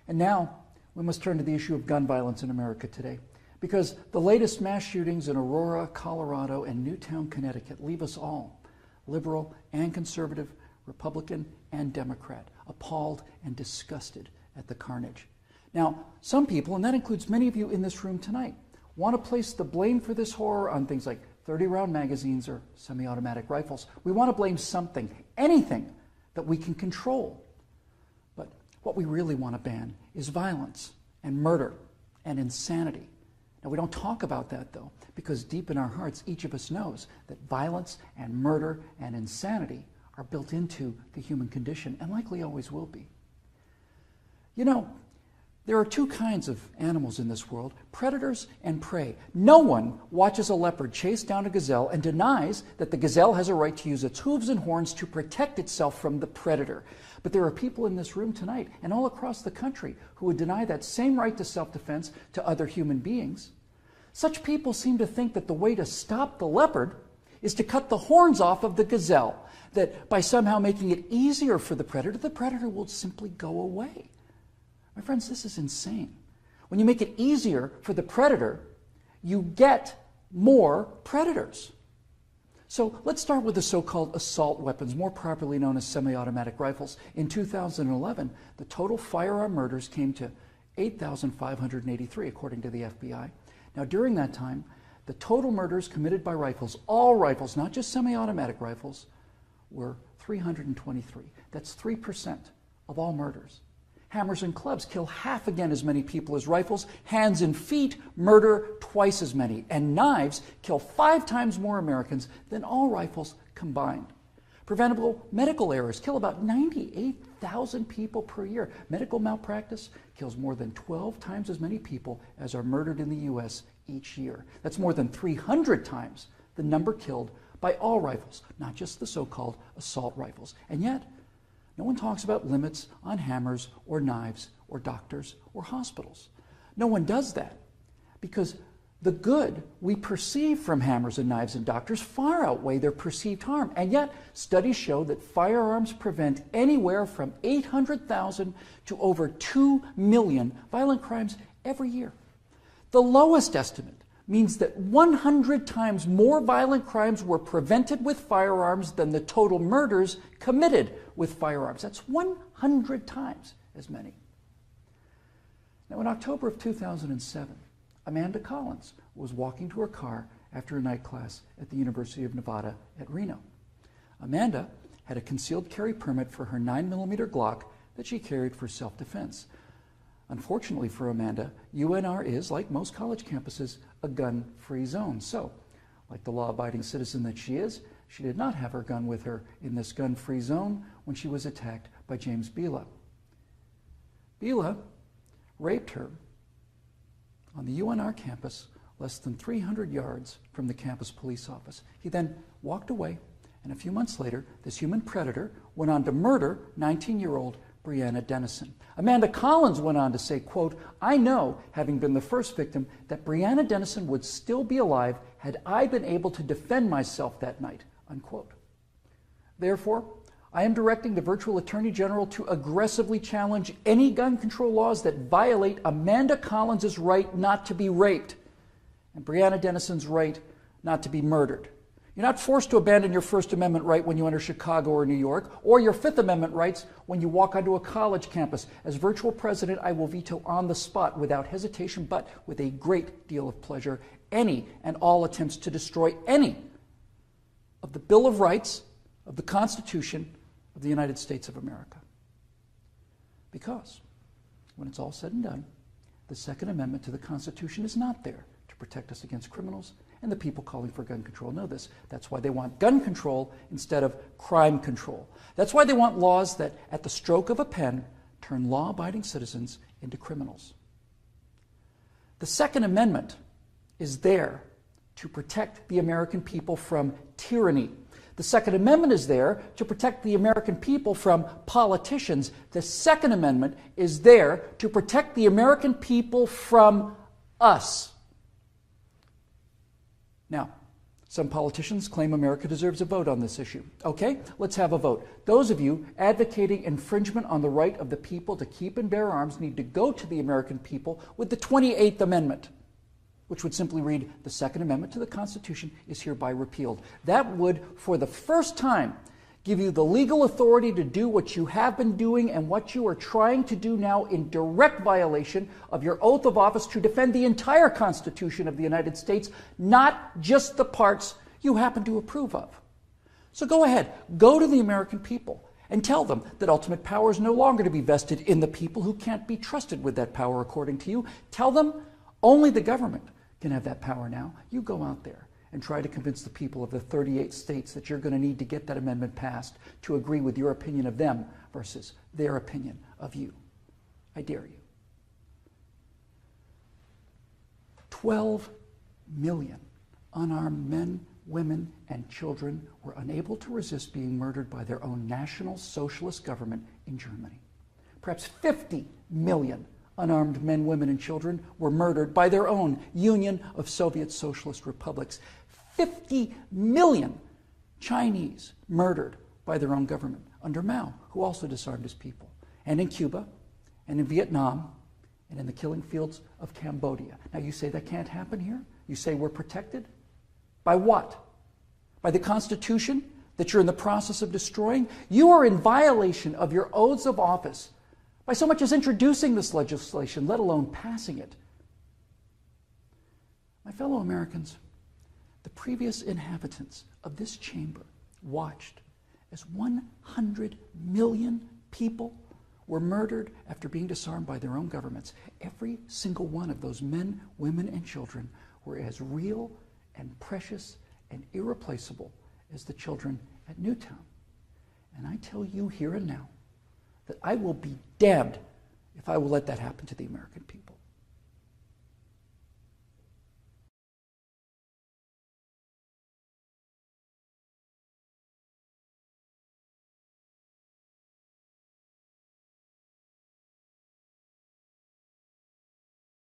And now we must turn to the issue of gun violence in America today, because the latest mass shootings in Aurora, Colorado, and Newtown, Connecticut leave us all, liberal and conservative, Republican and Democrat, appalled and disgusted at the carnage. Now, some people, and that includes many of you in this room tonight, want to place the blame for this horror on things like 30-round magazines or semi-automatic rifles. We want to blame something, anything that we can control. But what we really want to ban is violence and murder and insanity. Now, we don't talk about that, though, because deep in our hearts, each of us knows that violence and murder and insanity are built into the human condition and likely always will be. You know, there are two kinds of animals in this world, predators and prey. No one watches a leopard chase down a gazelle and denies that the gazelle has a right to use its hooves and horns to protect itself from the predator. But there are people in this room tonight and all across the country who would deny that same right to self-defense to other human beings. Such people seem to think that the way to stop the leopard is to cut the horns off of the gazelle, that by somehow making it easier for the predator will simply go away. My friends, this is insane. When you make it easier for the predator, you get more predators. So let's start with the so-called assault weapons, more properly known as semi-automatic rifles. In 2011, the total firearm murders came to 8,583, according to the FBI. Now, during that time, the total murders committed by rifles, all rifles, not just semi-automatic rifles, were 323. That's 3% of all murders. Hammers and clubs kill half again as many people as rifles. Hands and feet murder twice as many. And knives kill 5 times more Americans than all rifles combined. Preventable medical errors kill about 98,000 people per year. Medical malpractice kills more than 12 times as many people as are murdered in the U.S. each year. That's more than 300 times the number killed by all rifles, not just the so-called assault rifles. And yet, no one talks about limits on hammers or knives or doctors or hospitals. No one does that because the good we perceive from hammers and knives and doctors far outweigh their perceived harm. And yet, studies show that firearms prevent anywhere from 800,000 to over 2 million violent crimes every year. The lowest estimate means that 100 times more violent crimes were prevented with firearms than the total murders committed with firearms. That's 100 times as many. Now, in October of 2007, Amanda Collins was walking to her car after a night class at the University of Nevada at Reno. Amanda had a concealed carry permit for her 9mm Glock that she carried for self-defense. Unfortunately for Amanda, UNR is, like most college campuses, a gun-free zone. So, like the law-abiding citizen that she is, she did not have her gun with her in this gun-free zone when she was attacked by James Bila. Bila raped her on the UNR campus less than 300 yards from the campus police office. He then walked away, and a few months later, this human predator went on to murder 19-year-old Breonna Dennison. Amanda Collins went on to say, quote, "I know, having been the first victim, that Breonna Dennison would still be alive had I been able to defend myself that night," unquote. Therefore, I am directing the virtual Attorney General to aggressively challenge any gun control laws that violate Amanda Collins' right not to be raped and Breonna Dennison's right not to be murdered. You're not forced to abandon your First Amendment right when you enter Chicago or New York, or your Fifth Amendment rights when you walk onto a college campus. As virtual president, I will veto on the spot, without hesitation, but with a great deal of pleasure, any and all attempts to destroy any of the Bill of Rights, of the Constitution of the United States of America. Because, when it's all said and done, the Second Amendment to the Constitution is not there to protect us against criminals, and the people calling for gun control know this. That's why they want gun control instead of crime control. That's why they want laws that, at the stroke of a pen, turn law-abiding citizens into criminals. The Second Amendment is there to protect the American people from tyranny. The Second Amendment is there to protect the American people from politicians. The Second Amendment is there to protect the American people from us. Now, Some politicians claim America deserves a vote on this issue. Okay, let's have a vote. Those of you advocating infringement on the right of the people to keep and bear arms need to go to the American people with the 28th Amendment, which would simply read, the Second Amendment to the Constitution is hereby repealed. That would, for the first time, give you the legal authority to do what you have been doing and what you are trying to do now in direct violation of your oath of office to defend the entire Constitution of the United States, not just the parts you happen to approve of. So go ahead, go to the American people and tell them that ultimate power is no longer to be vested in the people who can't be trusted with that power according to you. Tell them only the government can have that power now. You go out there and try to convince the people of the 38 states that you're going to need to get that amendment passed to agree with your opinion of them versus their opinion of you. I dare you. 12 million unarmed men, women, and children were unable to resist being murdered by their own National Socialist government in Germany. Perhaps 50 million unarmed men, women, and children were murdered by their own Union of Soviet Socialist Republics. 50 million Chinese murdered by their own government under Mao, who also disarmed his people. And in Cuba, and in Vietnam, and in the killing fields of Cambodia. Now you say that can't happen here? You say we're protected? By what? By the Constitution that you're in the process of destroying? You are in violation of your oaths of office by so much as introducing this legislation, let alone passing it. My fellow Americans, the previous inhabitants of this chamber watched as 100 million people were murdered after being disarmed by their own governments. Every single one of those men, women, and children were as real and precious and irreplaceable as the children at Newtown. And I tell you here and now that I will be damned if I will let that happen to the American people.